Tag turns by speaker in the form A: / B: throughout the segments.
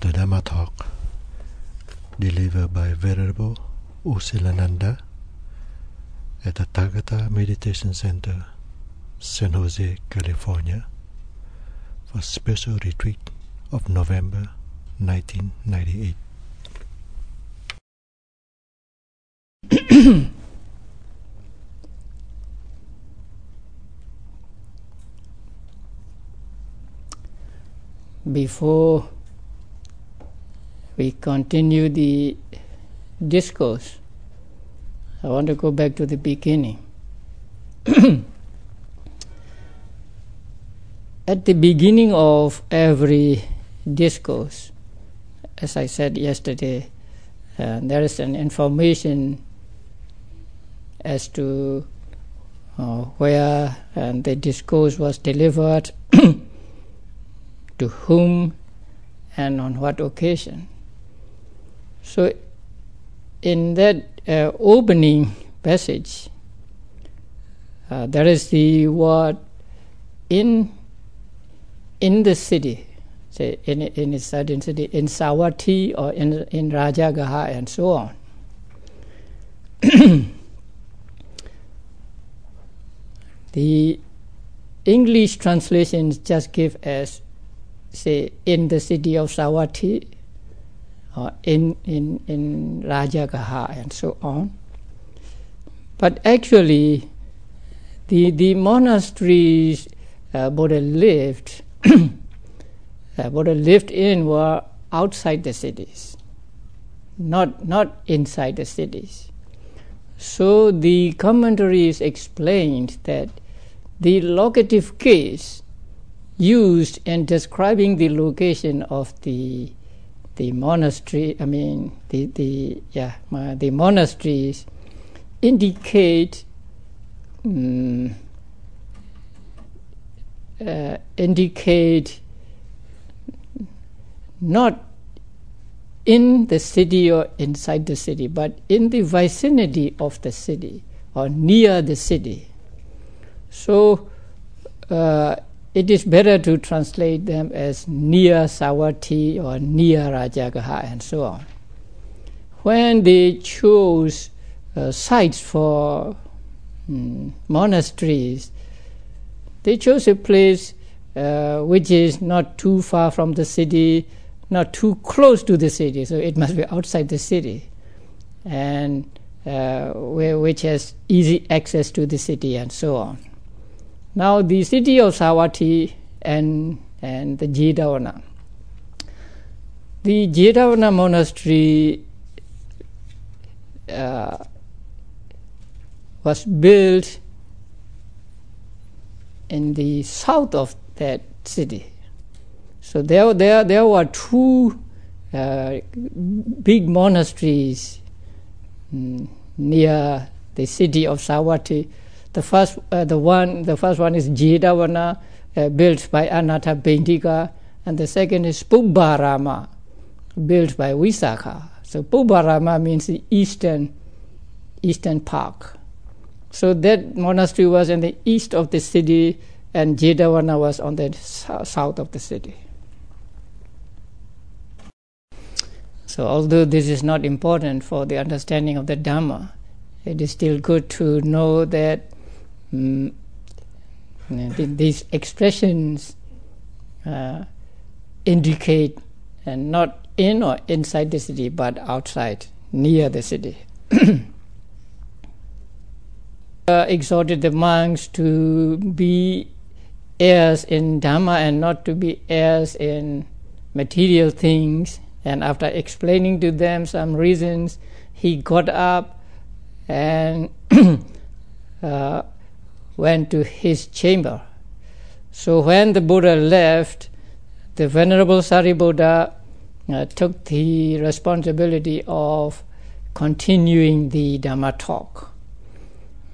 A: The Dhamma talk delivered by Venerable Silananda at the Tathagata Meditation Center, San Jose, California, for special retreat of November 1998.
B: Before we continue the discourse, I want to go back to the beginning. At the beginning of every discourse, as I said yesterday, there is an information as to where the discourse was delivered, to whom, and on what occasion. So in that opening passage, there is the word in the city, say in a certain city, in Savatthi or in Rajagaha and so on. The English translations just give as, say, in the city of Savatthi, or in Rajagaha and so on. But actually, the monasteries Buddha lived in were outside the cities, not inside the cities. So the commentaries explained that the locative case used in describing the location of the monastery, the monasteries indicate not in the city or inside the city, but in the vicinity of the city or near the city. So it is better to translate them as near Savatthi or near Rajagaha and so on. When they chose sites for monasteries, they chose a place which is not too far from the city, not too close to the city, so it must be outside the city, and which has easy access to the city and so on. Now the city of Savatthi and the Jetavana. The Jetavana monastery was built in the south of that city. So there were two big monasteries near the city of Savatthi. The first one is Jetavana, built by Anatta Bhentika, and the second is Pubbārāma, built by Visakha. So Pubbārāma means the eastern park. So that monastery was in the east of the city, and Jetavana was on the south of the city. So although this is not important for the understanding of the Dhamma, it is still good to know that these expressions indicate not in or inside the city, but outside, near the city. Exhorted the monks to be heirs in Dhamma and not to be heirs in material things. And after explaining to them some reasons, he got up and went to his chamber. So when the Buddha left, the Venerable Sariputta took the responsibility of continuing the Dhamma talk.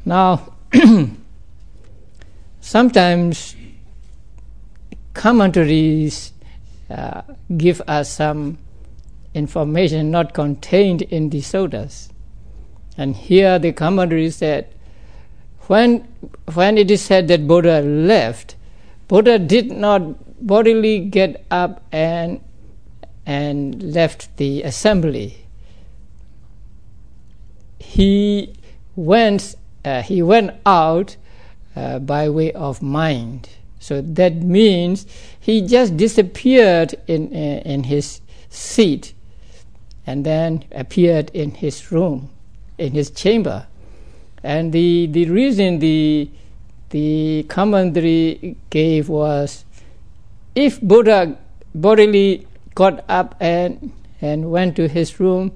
B: Now, sometimes commentaries give us some information not contained in the suttas. And here the commentary said, when it is said that Buddha left, Buddha did not bodily get up and and left the assembly. He went out by way of mind. So that means he just disappeared in his seat and then appeared in his room, in his chamber. And the reason the commentary gave was, if Buddha bodily got up and went to his room,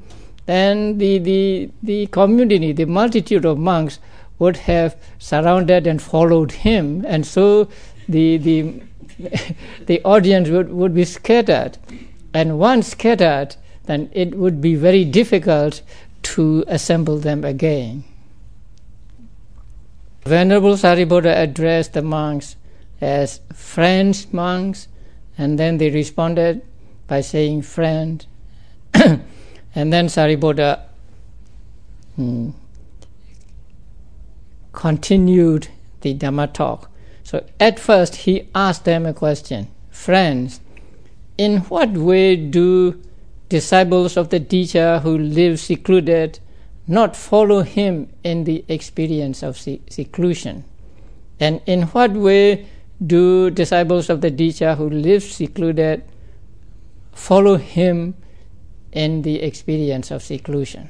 B: then the community, the multitude of monks would have surrounded and followed him, and so the audience would be scattered. And once scattered, then it would be very difficult to assemble them again. Venerable Sariputta addressed the monks as friends monks, and then they responded by saying friend. And then Sariputta continued the Dhamma talk. So at first he asked them a question. Friends, in what way do disciples of the teacher who live secluded not follow him in the experience of seclusion? And in what way do disciples of the teacher who live secluded follow him in the experience of seclusion?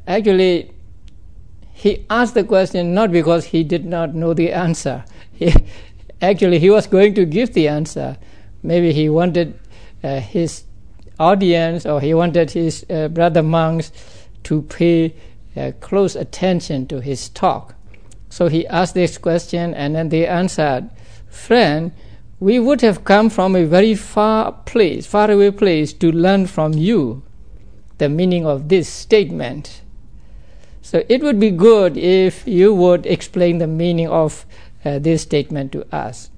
B: Actually, he asked the question not because he did not know the answer. He was going to give the answer. Maybe he wanted his audience, or he wanted his brother monks to pay close attention to his talk. So he asked this question, and then they answered, friend, we would have come from a very far away place to learn from you the meaning of this statement. So it would be good if you would explain the meaning of this statement to us.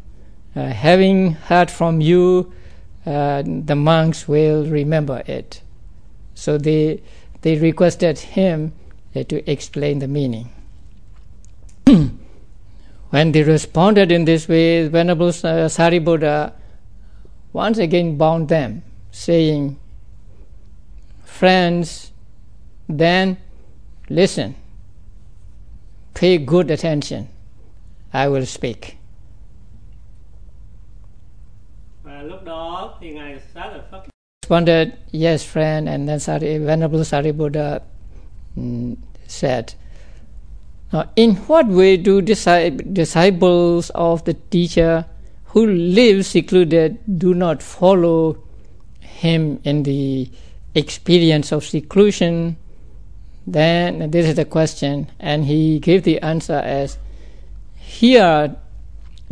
B: Having heard from you, the monks will remember it. So they requested him to explain the meaning. When they responded in this way, Venerable Sariputta once again bound them, saying, friends, then listen, pay good attention, I will speak. Responded, yes, friend, and then Venerable Sariputta said, now, in what way do disciples of the teacher who live secluded do not follow him in the experience of seclusion? Then this is the question, and he gave the answer as, here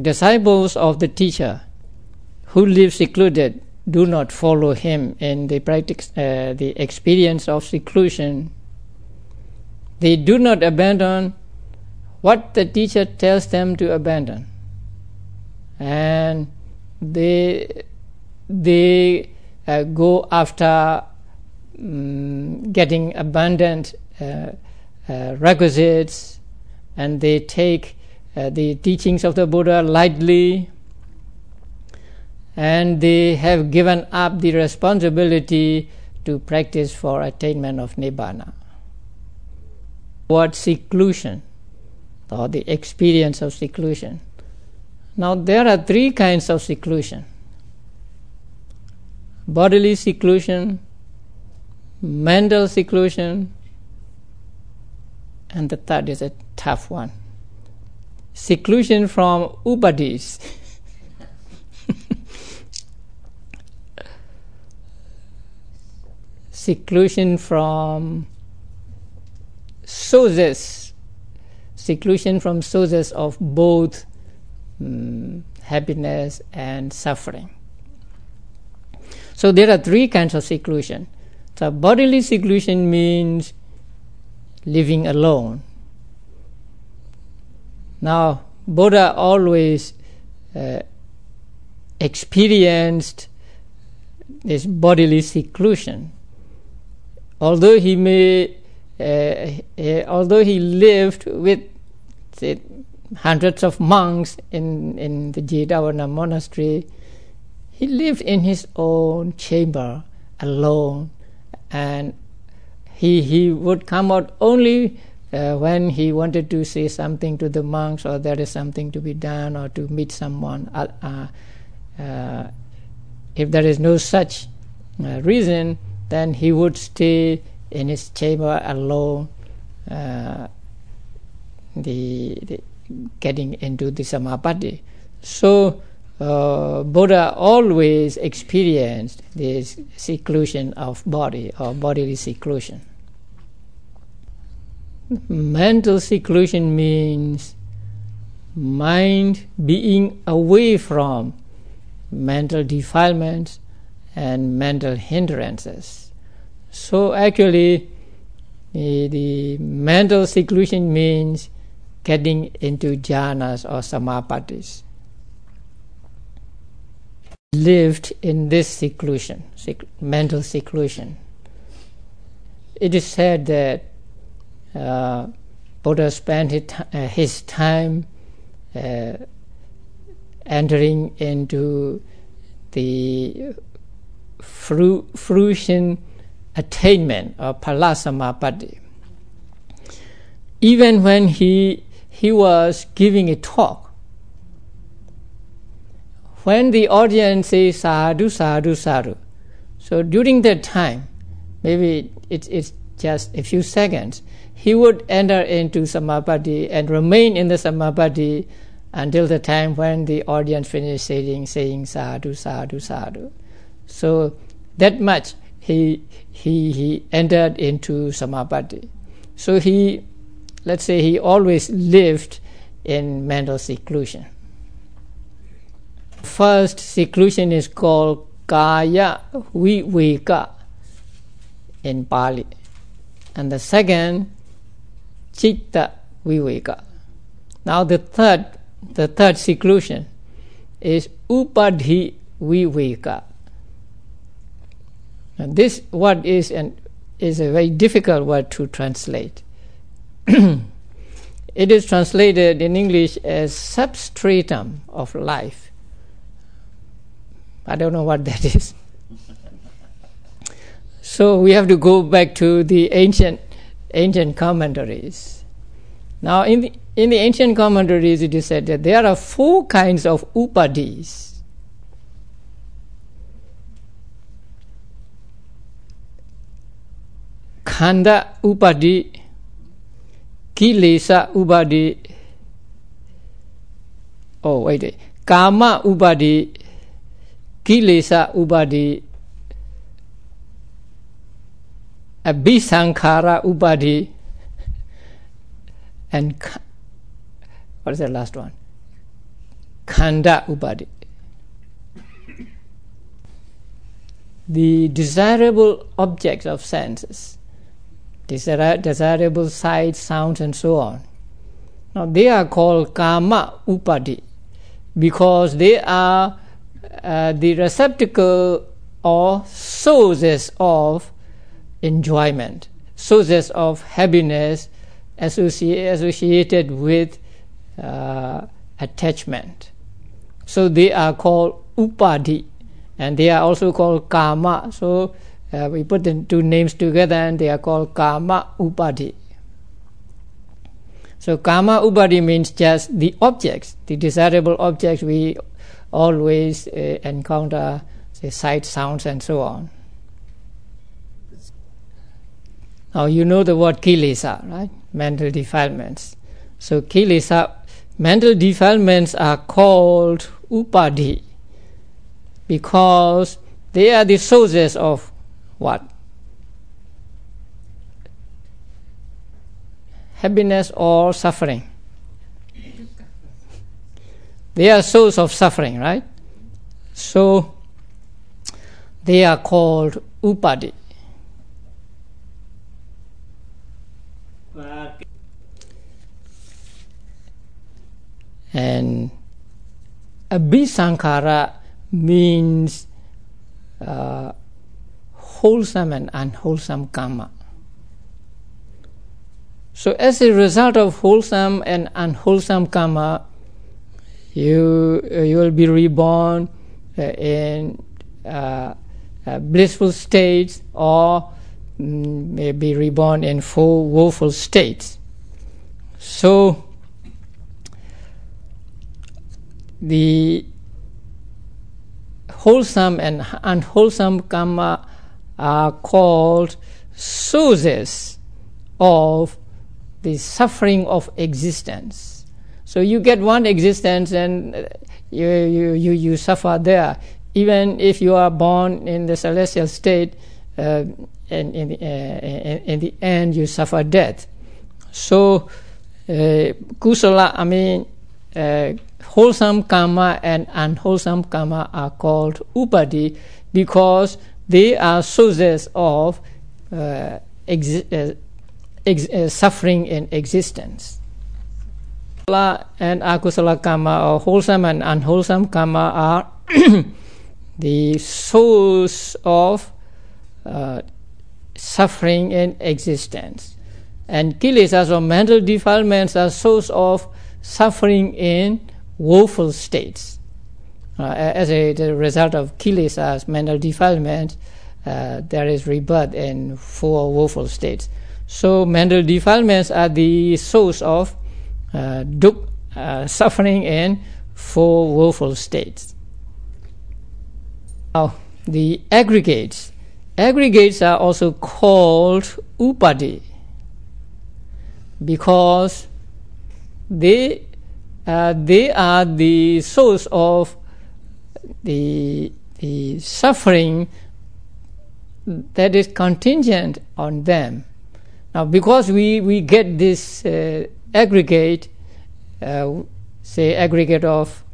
B: disciples of the teacher who live secluded do not follow him in the the experience of seclusion. They do not abandon what the teacher tells them to abandon, and they go after getting abundant requisites, and they take the teachings of the Buddha lightly, and they have given up the responsibility to practice for attainment of Nibbana. What seclusion, or the experience of seclusion. Now there are three kinds of seclusion: bodily seclusion, mental seclusion, and the third is a tough one: seclusion from upadis. Seclusion from sources, seclusion from sources of both happiness and suffering. So there are three kinds of seclusion. So bodily seclusion means living alone. Now Buddha always experienced this bodily seclusion. Although he lived with, say, hundreds of monks in the Jetavana monastery, he lived in his own chamber alone, and he would come out only when he wanted to say something to the monks, or there is something to be done, or to meet someone. If there is no such reason, then he would stay in his chamber alone, getting into the Samapatti. So Buddha always experienced this seclusion of body, or bodily seclusion. Mental seclusion means mind being away from mental defilements and mental hindrances. So actually, the mental seclusion means getting into jhanas or samapattis. Lived in this seclusion, mental seclusion. It is said that Buddha spent his time entering into the fruition attainment of Palasamapatti. Even when he was giving a talk, when the audience says sadhu, sadhu, sadhu, so during that time, maybe it's just a few seconds, he would enter into samapatti and remain in the samapatti until the time when the audience finished saying sadhu, sadhu, sadhu. So that much he entered into samapatti. So let's say he always lived in mental seclusion. First seclusion is called kaya viveka in Pali, and the second citta viveka. Now the third seclusion is upadhi viveka. And this word is a very difficult word to translate. It is translated in English as substratum of life. I don't know what that is. So we have to go back to the ancient commentaries. Now in the ancient commentaries it is said that there are 4 kinds of upadhis. Khanda upadhi, kilesa upadhi, kama upadhi, kilesa upadhi, abhisankhara upadhi, and what is the last one? Khanda upadhi. The desirable objects of senses, desirable sights, sounds, and so on. Now they are called kama upadhi because they are the receptacle or sources of enjoyment, sources of happiness associated with attachment. So they are called upadhi, and they are also called kama. So we put the 2 names together and they are called kama upadhi. So kama upadhi means just the objects, the desirable objects we always encounter, say sight, sounds, and so on. Now you know the word kilesa, right? Mental defilements. So kilesa, mental defilements are called upadhi because they are the sources of what? Happiness or suffering. They are source of suffering, right? So they are called upadhi. And abhisankhara means wholesome and unwholesome karma. So as a result of wholesome and unwholesome karma, you will be reborn in blissful states, or may be reborn in 4 woeful states. So the wholesome and unwholesome karma are called sources of the suffering of existence. So you get one existence and you suffer there. Even if you are born in the celestial state, and in the end you suffer death. So kusala, wholesome karma and unwholesome karma are called upadi, because they are sources of suffering in existence. And akusala karma, or wholesome and unwholesome karma, are the source of suffering in existence. And kilesas, or mental defilements, are source of suffering in woeful states. As the result of kilesas, mental defilements, there is rebirth in 4 woeful states. So mental defilements are the source of suffering in 4 woeful states. Now, the aggregates are also called upadi, because they are the source of the suffering that is contingent on them. Now, because we get this aggregate, say aggregate of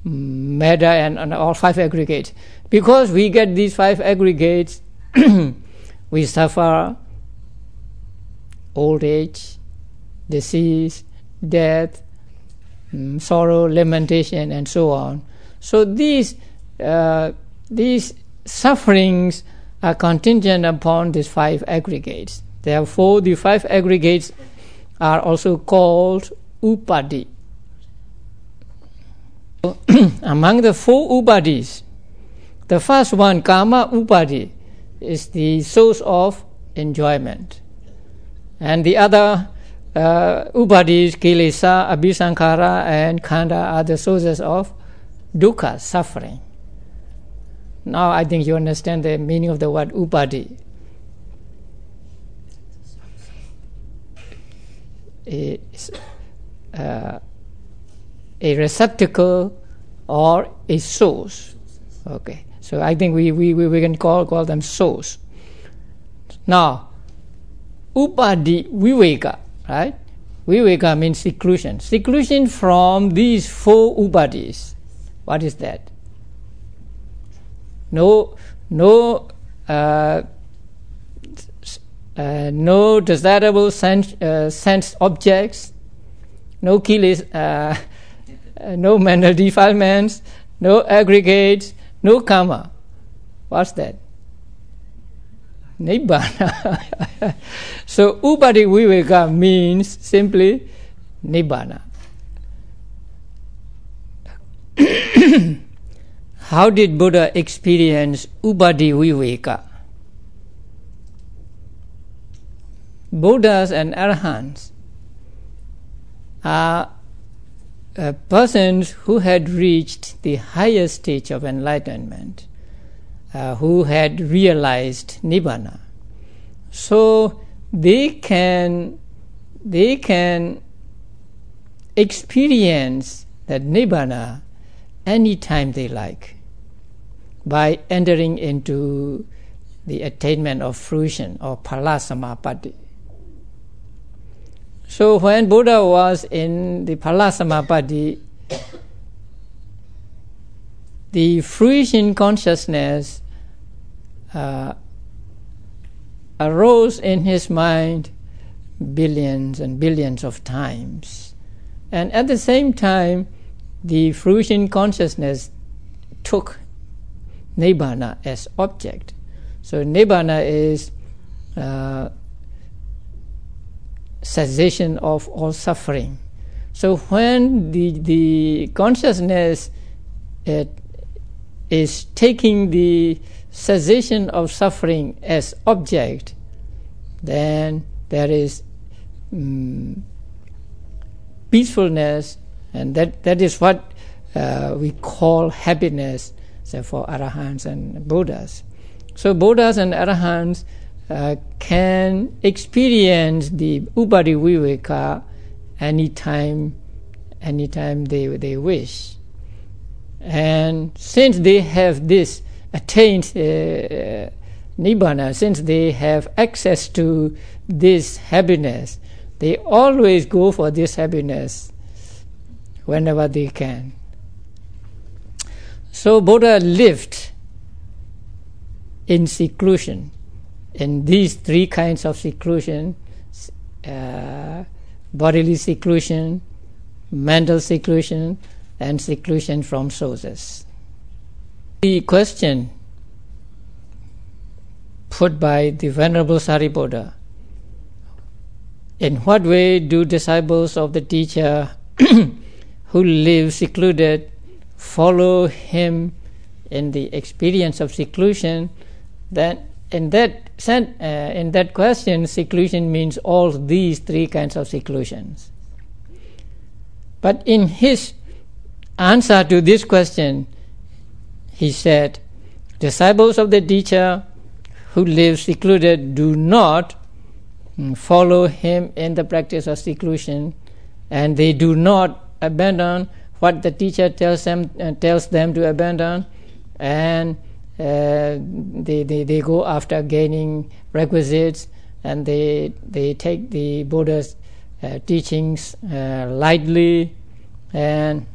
B: matter and all 5 aggregates, because we get these 5 aggregates, we suffer old age, disease, death, sorrow, lamentation, and so on. So these sufferings are contingent upon these 5 aggregates. Therefore, the 5 aggregates are also called upadi. Among the 4 upadis, the first one, kama upadi, is the source of enjoyment. And the other upadis, kilesa, abhisankhara, and khanda, are the sources of dukkha, suffering. Now I think you understand the meaning of the word upadi. A receptacle or a source. Okay, so I think we can call them source. Now, upadi viveka, right? Viveka means seclusion. Seclusion from these 4 upadis. What is that? No desirable sense objects, no kilesa, no mental defilements, no aggregates, no karma. What's that? Nibbana. So upadi viveka means simply nibbana. How did Buddha experience upadi viveka? Buddhas and Arahants are persons who had reached the highest stage of enlightenment, who had realized Nibbana. So they can experience that Nibbana anytime they like, by entering into the attainment of fruition, or phala samapatti. So when Buddha was in the phala samapatti, the fruition consciousness arose in his mind billions and billions of times. And at the same time, the fruition consciousness took Nibbana as object. So Nibbana is cessation of all suffering. So when the consciousness is taking the cessation of suffering as object, then there is peacefulness, and that is what we call happiness, so for Arahants and Buddhas. So Buddhas and Arahants can experience the Upadhi Viveka anytime they wish. And since they have this attained Nibbana, since they have access to this happiness, they always go for this happiness whenever they can. So Buddha lived in seclusion, in these three kinds of seclusion: bodily seclusion, mental seclusion, and seclusion from sources. The question put by the Venerable Sariputta: in what way do disciples of the teacher who live secluded follow him in the experience of seclusion? Then in that question, seclusion means all these three kinds of seclusions. But in his answer to this question, he said, disciples of the teacher who live secluded do not follow him in the practice of seclusion, and they do not abandon what the teacher tells them to abandon, and they go after gaining requisites, and they take the Buddha's teachings lightly, and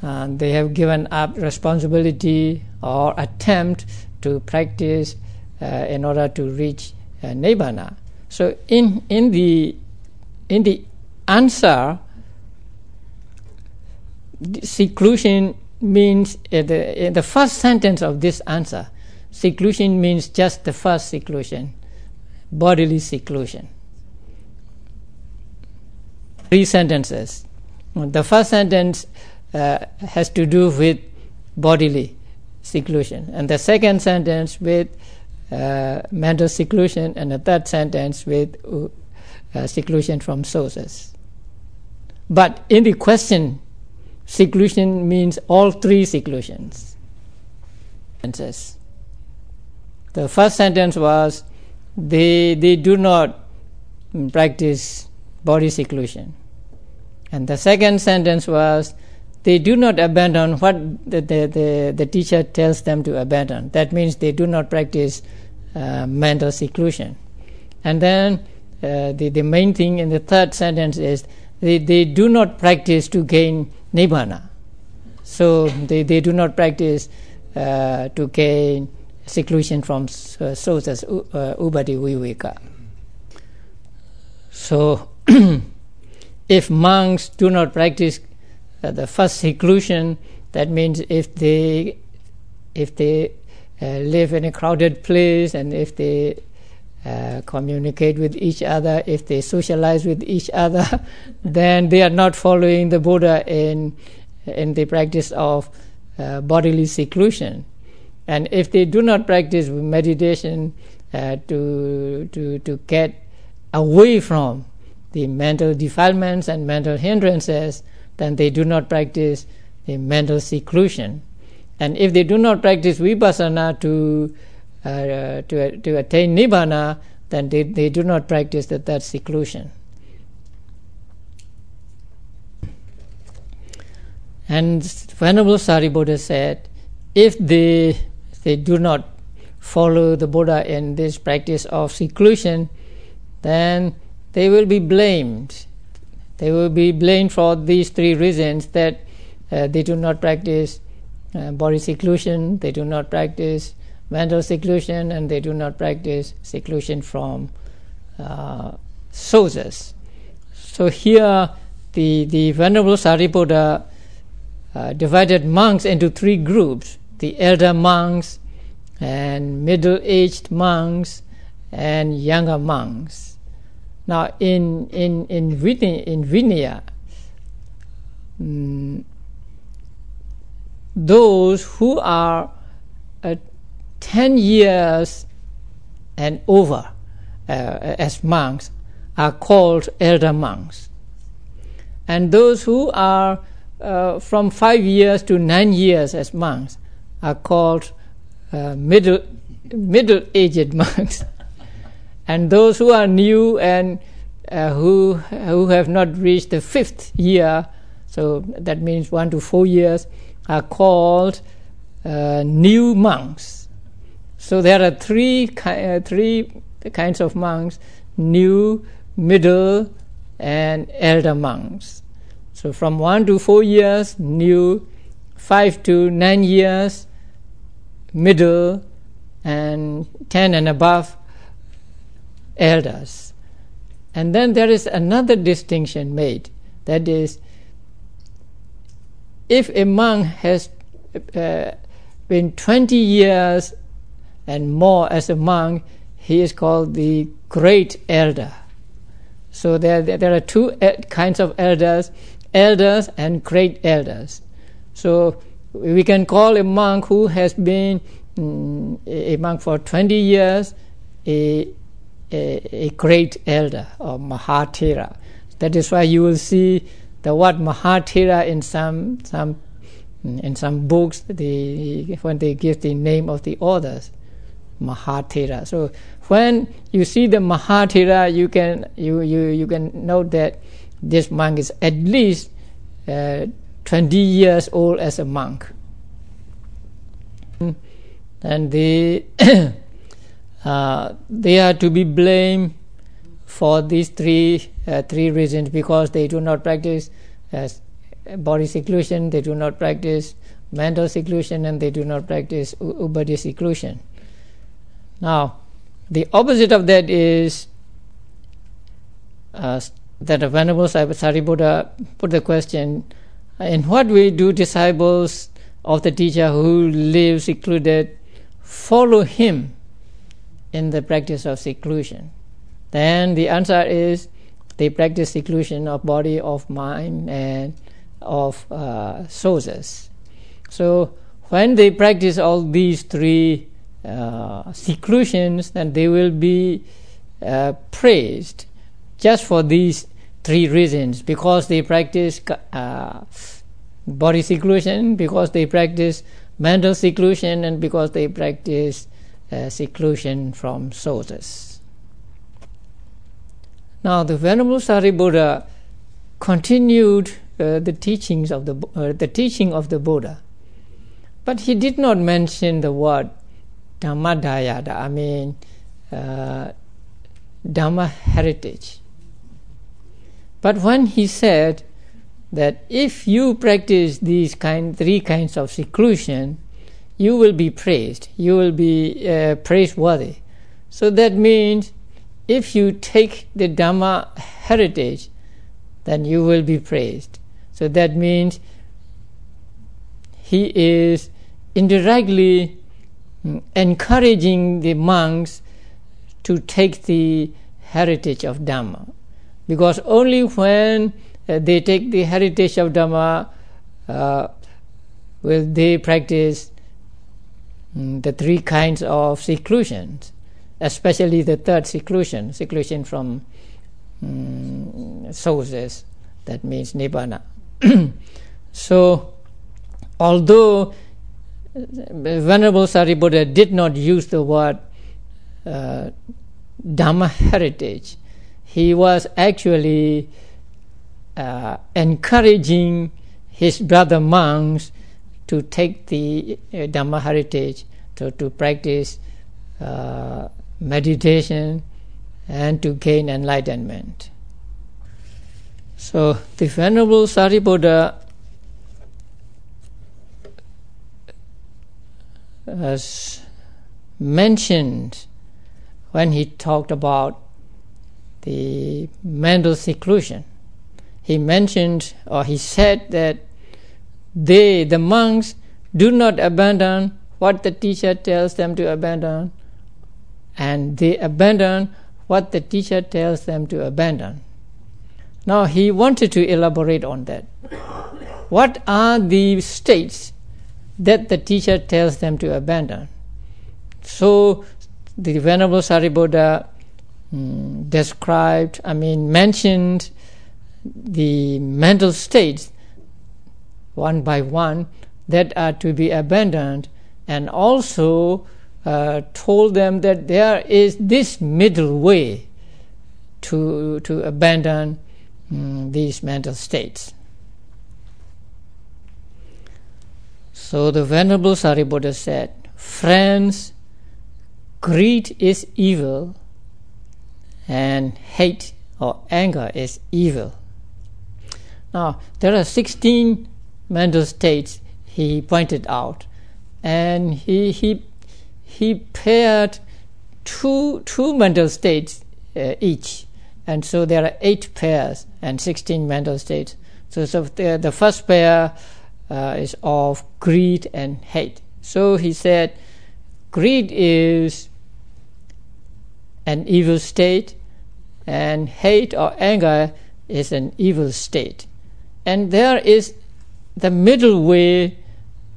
B: they have given up responsibility or attempt to practice in order to reach Nibbana. So in the answer, seclusion means in the first sentence of this answer, seclusion means just the first seclusion, bodily seclusion. 3 sentences. The first sentence has to do with bodily seclusion, and the second sentence with mental seclusion, and the third sentence with seclusion from sources. But in the question, seclusion means all 3 seclusions. The first sentence was they do not practice body seclusion, and the second sentence was they do not abandon what the teacher tells them to abandon. That means they do not practice mental seclusion. And then the main thing in the third sentence is they do not practice to gain Nibbana. So they do not practice to gain seclusion from sources, Upadhi Viveka. So if monks do not practice the first seclusion, that means if they live in a crowded place, and if they communicate with each other, if they socialize with each other, then they are not following the Buddha in the practice of bodily seclusion. And if they do not practice meditation to get away from the mental defilements and mental hindrances, then they do not practice the mental seclusion. And if they do not practice vipassana to attain Nibbana, then they do not practice the third seclusion. And Venerable Sariputta said, if they do not follow the Buddha in this practice of seclusion, then they will be blamed. They will be blamed for these 3 reasons: that they do not practice body seclusion, they do not practice mental seclusion, and they do not practice seclusion from sources. So here the Venerable Sariputta divided monks into 3 groups: the elder monks, and middle-aged monks, and younger monks. Now in Vinaya, those who are 10 years and over as monks are called elder monks. And those who are from 5 years to 9 years as monks are called middle-aged monks. And those who are new and who have not reached the 5th year, so that means 1 to 4 years, are called new monks. So there are three kinds of monks: new, middle, and elder monks. So from 1 to 4 years, new; 5 to 9 years, middle; and 10 and above, elders. And then there is another distinction made. That is, if a monk has been 20 years and more as a monk, he is called the great elder. So there are two kinds of elders and great elders. So we can call a monk who has been a monk for 20 years a great elder, or Mahathera. That is why you will see the word Mahathera in some books, when they give the name of the authors, Mahathera. So when you see the Mahathera, you can note that this monk is at least 20 years old as a monk. And they are to be blamed for these three reasons, because they do not practice body seclusion, they do not practice mental seclusion, and they do not practice ubadi seclusion. Now, the opposite of that is that the Venerable Sariputta put the question: in what way do disciples of the teacher who live secluded follow him in the practice of seclusion? Then the answer is they practice seclusion of body, of mind, and of sources. So when they practice all these three seclusions, then they will be praised just for these three reasons: because they practice body seclusion, because they practice mental seclusion, and because they practice seclusion from sources. Now, the Venerable Sariputta continued the teaching of the Buddha, but he did not mention the word Dhammadayata, I mean Dhamma heritage. But when he said that if you practice these three kinds of seclusion, you will be praised, you will be praiseworthy. So that means if you take the Dhamma heritage, then you will be praised. So that means he is indirectly encouraging the monks to take the heritage of Dhamma, because only when they take the heritage of Dhamma will they practice the three kinds of seclusions, especially the third seclusion from sources, that means Nibbana. So, although Venerable Sariputta did not use the word Dhamma heritage, he was actually encouraging his brother monks to take the Dhamma heritage, to practice meditation and to gain enlightenment. So the Venerable Sariputta has mentioned, when he talked about the mental seclusion, he mentioned, or he said, that the monks do not abandon what the teacher tells them to abandon, and they abandon what the teacher tells them to abandon. Now he wanted to elaborate on that. What are the states that the teacher tells them to abandon. So the Venerable Sariputra mentioned the mental states one by one that are to be abandoned, and also told them that there is this middle way to abandon these mental states. So the Venerable Sariputra said, "Friends, greed is evil, and hate or anger is evil." Now, there are 16 mental states he pointed out, and he paired two mental states each, and so there are 8 pairs and 16 mental states. So the first pair is of greed and hate. So he said, greed is an evil state, and hate or anger is an evil state. And there is the middle way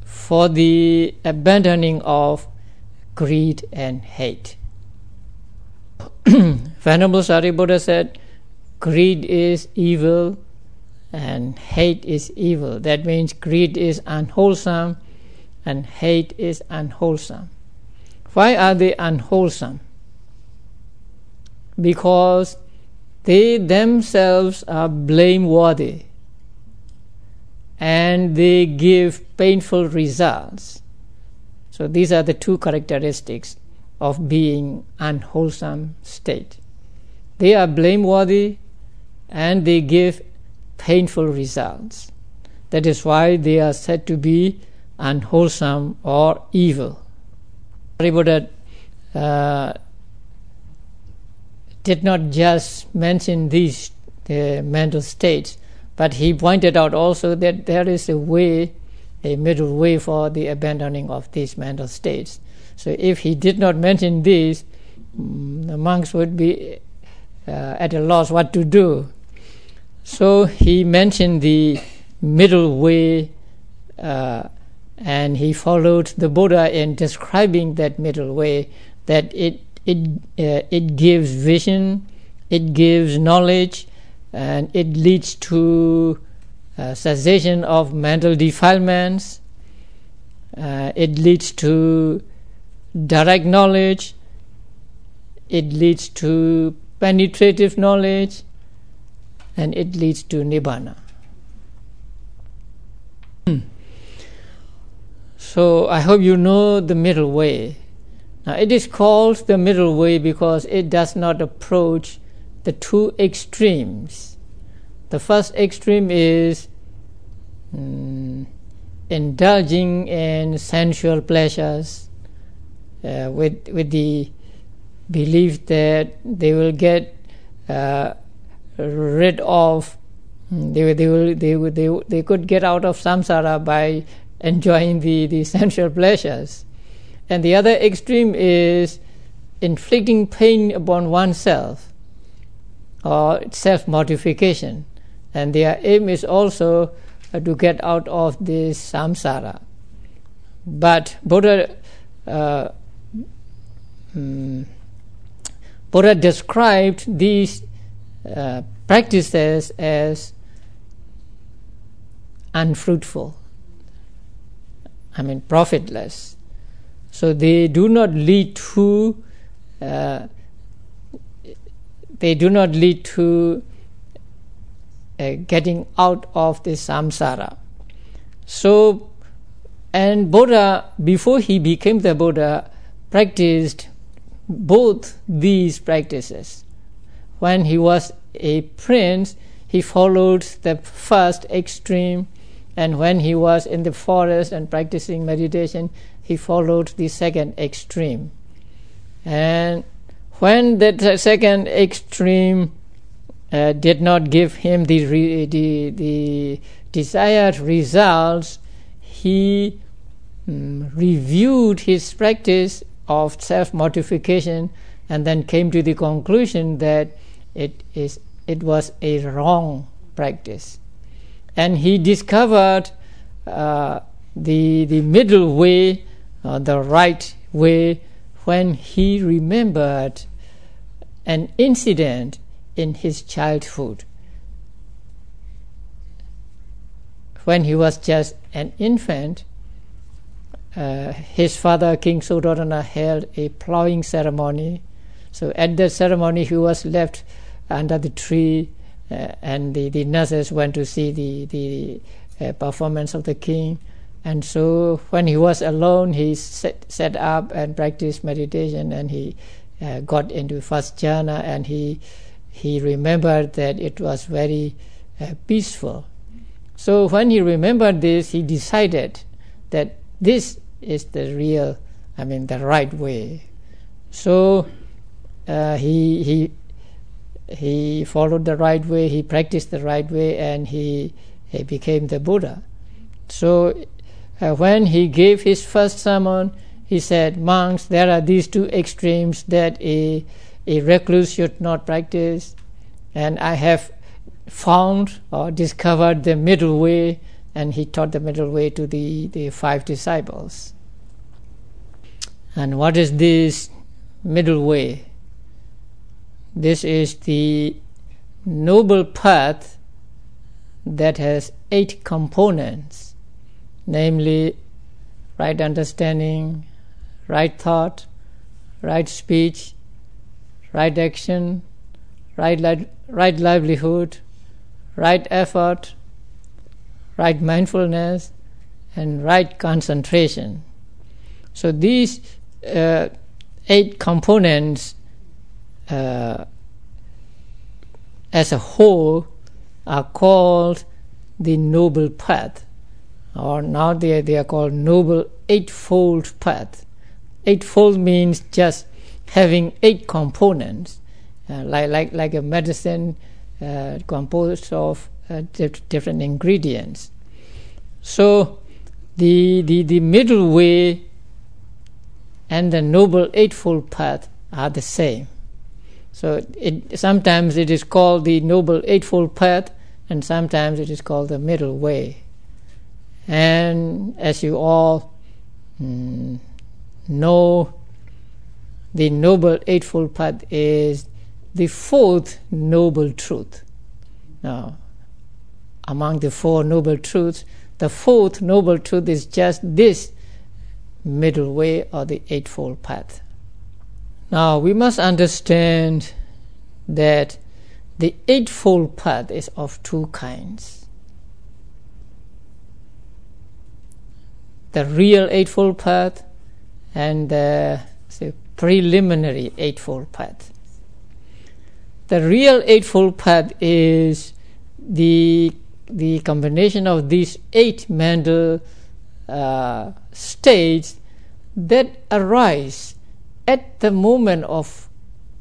B: for the abandoning of greed and hate. Venerable Sariputra said, greed is evil and hate is evil. That means greed is unwholesome and hate is unwholesome. Why are they unwholesome? Because they themselves are blameworthy and they give painful results. So these are the 2 characteristics of being unwholesome state. They are blameworthy and they give painful results. That is why they are said to be unwholesome or evil. Sariputra did not just mention these mental states, but he pointed out also that there is a middle way for the abandoning of these mental states. So if he did not mention these, the monks would be at a loss what to do. So he mentioned the middle way, and he followed the Buddha in describing that middle way, that it gives vision, it gives knowledge, and it leads to cessation of mental defilements. It leads to direct knowledge. It leads to penetrative knowledge, and it leads to nibbana. So I hope you know the middle way. Now it is called the middle way because it does not approach the 2 extremes. The first extreme is indulging in sensual pleasures with the belief that they will get rid of, they could get out of samsara by enjoying the sensual pleasures. And the other extreme is inflicting pain upon oneself, or self-mortification. And their aim is also to get out of this samsara. But Buddha described these practices as unfruitful, profitless. So they do not lead to getting out of the samsara. So, and Buddha, before he became the Buddha, practiced both these practices. When he was a prince, he followed the first extreme, and when he was in the forest and practicing meditation, he followed the second extreme. And when that second extreme did not give him the desired results, he reviewed his practice of self-mortification and then came to the conclusion that it was a wrong practice. And he discovered the middle way, the right way, when he remembered an incident in his childhood. When he was just an infant, his father, King Suddhodana, held a plowing ceremony. So at that ceremony, he was left under the tree, and the nurses went to see the performance of the king. And so when he was alone, he set up and practiced meditation, and he got into first jhana, and he remembered that it was very peaceful. So when he remembered this, he decided that this is the right way. So he followed the right way, he practiced the right way, and he became the Buddha. So when he gave his first sermon, he said, "Monks, there are these two extremes that a recluse should not practice, and I have found or discovered the middle way," and he taught the middle way to the 5 disciples. And what is this middle way? This is the noble path that has 8 components, namely right understanding, right thought, right speech, right action, right livelihood, right effort, right mindfulness, and right concentration. So these 8 components as a whole are called the noble path, or now they are called noble eightfold path. Eightfold means just having 8 components, like a medicine composed of different ingredients. So the middle way and the noble eightfold path are the same. So sometimes it is called the noble eightfold path, and sometimes it is called the middle way. And as you all know, the noble eightfold path is the 4th noble truth. Now, among the 4 noble truths, the 4th noble truth is just this middle way, or the eightfold path. Now, we must understand that the eightfold path is of 2 kinds. The real eightfold path and the preliminary eightfold path. The real eightfold path is the combination of these 8 mental states that arise at the moment of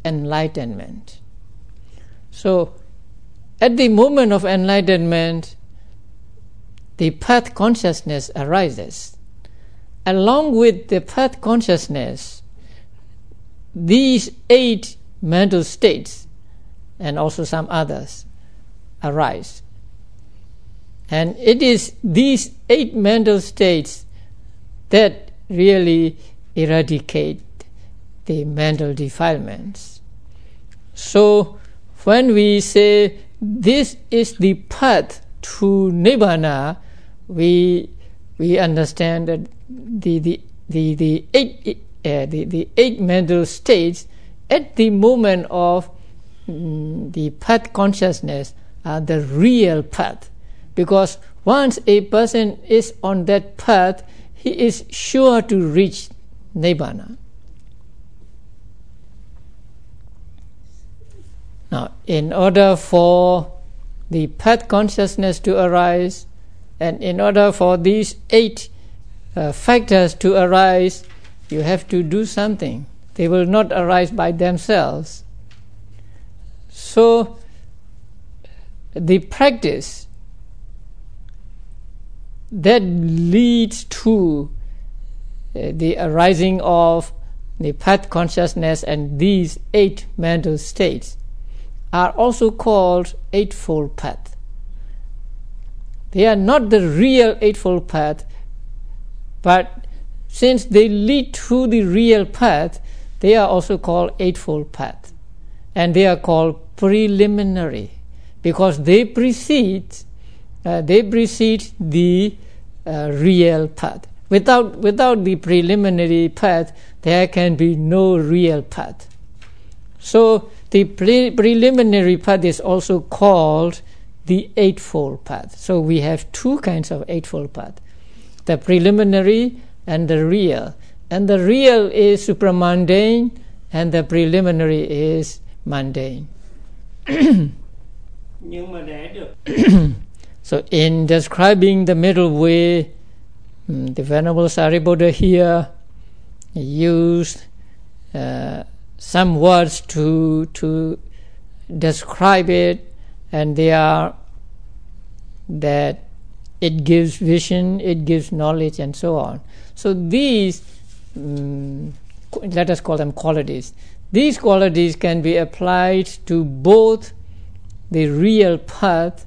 B: enlightenment. So, at the moment of enlightenment, the path consciousness arises. Along with the path consciousness, these 8 mental states, and also some others, arise. And it is these 8 mental states that really eradicate the mental defilements. So when we say this is the path to Nibbana, we understand that the 8 mental states at the moment of the path consciousness are the real path. Because once a person is on that path, he is sure to reach Nibbana. Now, in order for the path consciousness to arise, and in order for these 8 factors to arise, you have to do something. They will not arise by themselves. So, the practice that leads to the arising of the path consciousness and these 8 mental states are also called eightfold path. They are not the real eightfold path, But since they lead to the real path, they are also called Eightfold Path. And they are called preliminary because they precede the real path. Without the preliminary path, there can be no real path. So the preliminary path is also called the Eightfold Path. So we have two kinds of Eightfold Path: the preliminary and the real. And the real is supramundane, and the preliminary is mundane. So in describing the middle way, the Venerable Sariputta here used some words to describe it, and they are that it gives vision, it gives knowledge, and so on. So these, let us call them qualities. These qualities can be applied to both the real path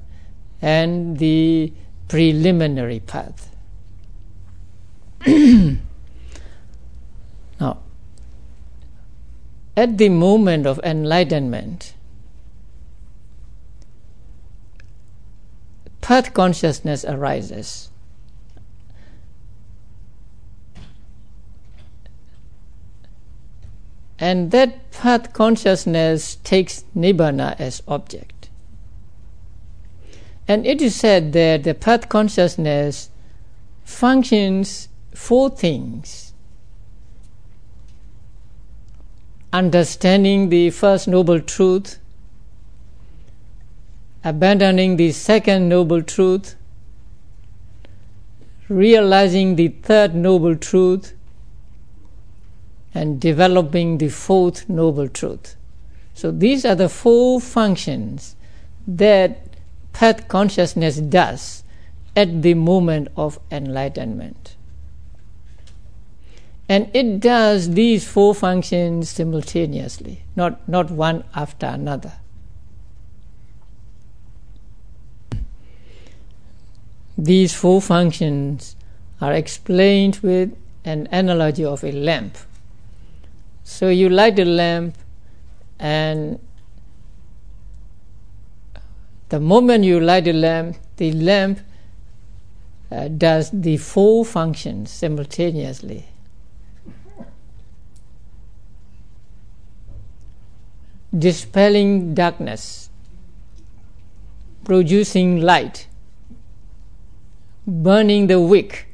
B: and the preliminary path. Now, at the moment of enlightenment, path consciousness arises. And that path consciousness takes Nibbana as object. And it is said that the path consciousness functions four things: understanding the first noble truth, abandoning the second noble truth, realizing the third noble truth, and developing the fourth noble truth. So these are the four functions that path consciousness does at the moment of enlightenment. And it does these four functions simultaneously, not one after another. These four functions are explained with an analogy of a lamp. So you light a lamp, and the moment you light a lamp, the lamp does the four functions simultaneously. Dispelling darkness, producing light, burning the wick,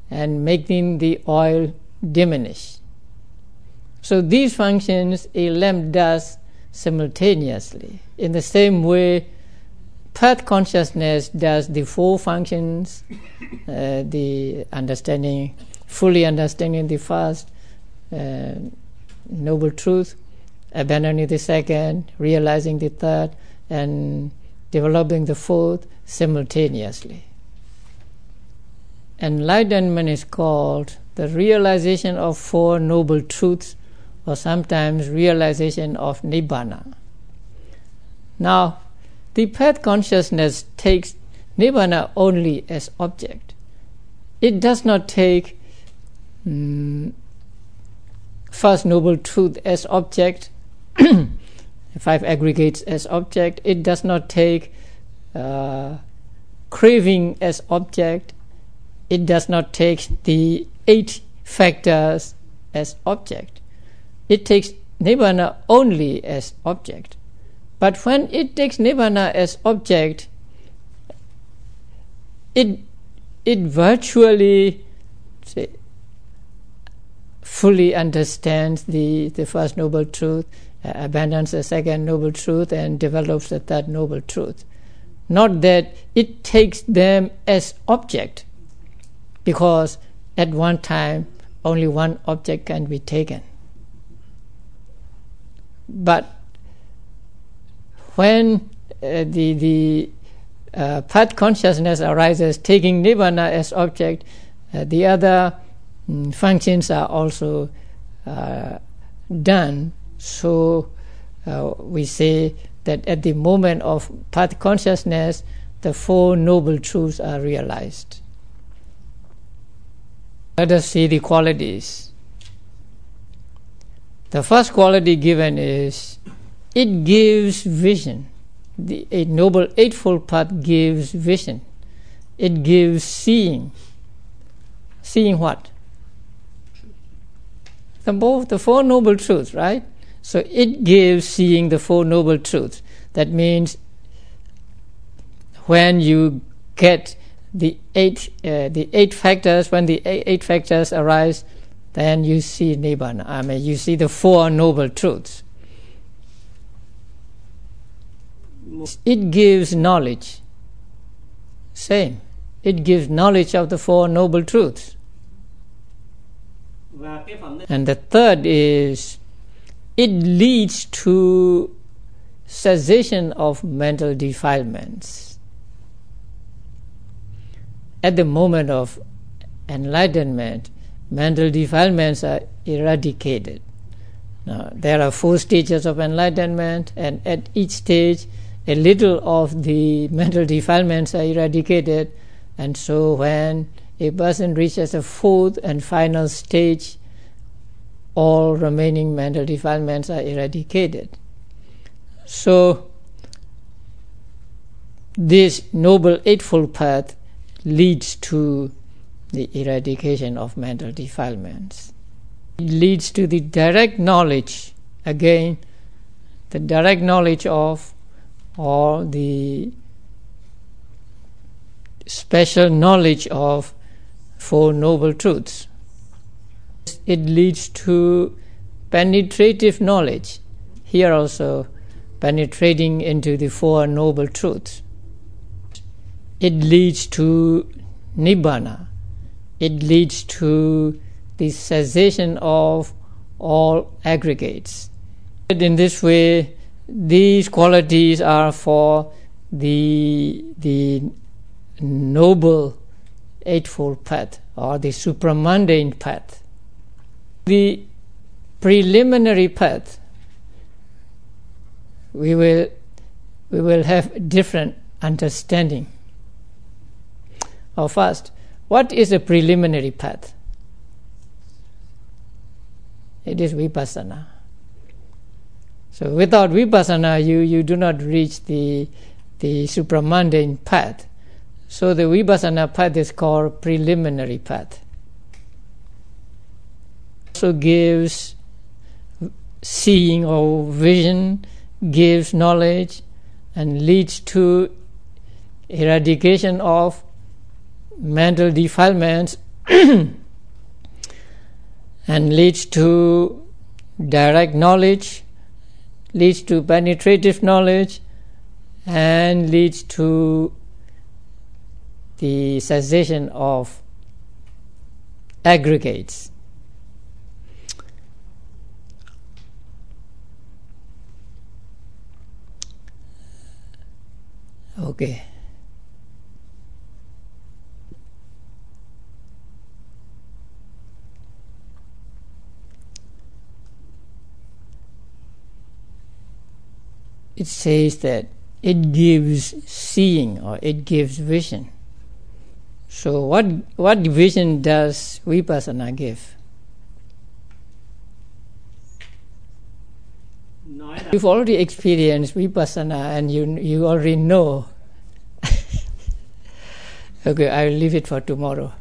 B: and making the oil diminish. So these functions a lamp does simultaneously. In the same way, path consciousness does the four functions, the understanding, fully understanding the first noble truth, abandoning the second, realizing the third, and developing the fourth simultaneously. Enlightenment is called the realization of four noble truths, or sometimes realization of Nibbana. Now, the path consciousness takes Nibbana only as object. It does not take first noble truth as object, five aggregates as object. It does not take craving as object. It does not take the 8 factors as object. It takes Nibbana only as object. But when it takes Nibbana as object, it virtually fully understands the first noble truth, abandons the second noble truth, and develops the third noble truth. Not that it takes them as object, because at one time only one object can be taken. But when the path consciousness arises taking Nibbana as object, the other functions are also done. So we say that at the moment of path consciousness, the four noble truths are realized. Let us see the qualities. The first quality given is it gives vision. The Noble Eightfold Path gives vision. It gives seeing. Seeing what? The Four Noble Truths, right? So it gives seeing the Four Noble Truths. That means when you get the eight factors, when the eight factors arise, then you see Nibbana. You see the Four Noble Truths. It gives knowledge. Same. It gives knowledge of the Four Noble Truths. And the third is it leads to cessation of mental defilements. At the moment of enlightenment, mental defilements are eradicated. Now, there are 4 stages of enlightenment, and at each stage, a little of the mental defilements are eradicated, and so when a person reaches a 4th and final stage, all remaining mental defilements are eradicated. So, this Noble Eightfold Path leads to the eradication of mental defilements. It leads to the direct knowledge, again, the direct knowledge of, or the special knowledge of Four Noble Truths. It leads to penetrative knowledge. Here also, penetrating into the Four Noble Truths. It leads to Nibbana. It leads to the cessation of all aggregates. In this way, these qualities are for the Noble Eightfold Path, or the supramundane path. The preliminary path, we will have different understanding. First, what is a preliminary path? It is vipassana. So without vipassana, you do not reach the supramundane path. So the vipassana path is called preliminary path. Also gives seeing or vision, gives knowledge, and leads to eradication of mental defilements and leads to direct knowledge, leads to penetrative knowledge, and leads to the cessation of aggregates. Okay. It says that it gives seeing, or it gives vision. So what vision does vipassana give? You've already experienced vipassana and you already know. Okay, I will leave it for tomorrow.